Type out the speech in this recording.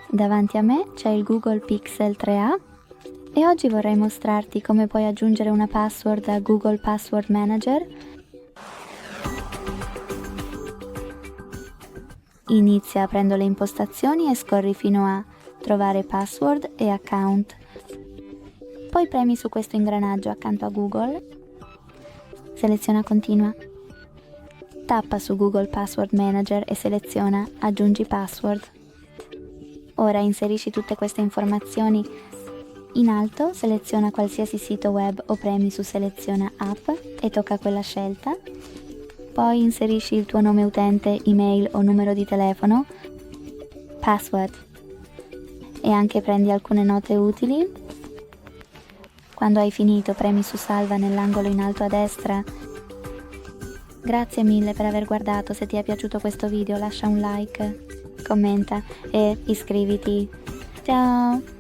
Davanti a me c'è il Google Pixel 3a e oggi vorrei mostrarti come puoi aggiungere una password a Google Password Manager. Inizia aprendo le impostazioni e scorri fino a Trovare password e account. Poi premi su questo ingranaggio accanto a Google, seleziona Continua. Tappa su Google Password Manager e seleziona Aggiungi password. Ora inserisci tutte queste informazioni. In alto seleziona qualsiasi sito web o premi su Seleziona App e tocca quella scelta. Poi inserisci il tuo nome utente, email o numero di telefono, password e anche prendi alcune note utili. Quando hai finito premi su Salva nell'angolo in alto a destra. Grazie mille per aver guardato, se ti è piaciuto questo video lascia un like, commenta e iscriviti. Ciao!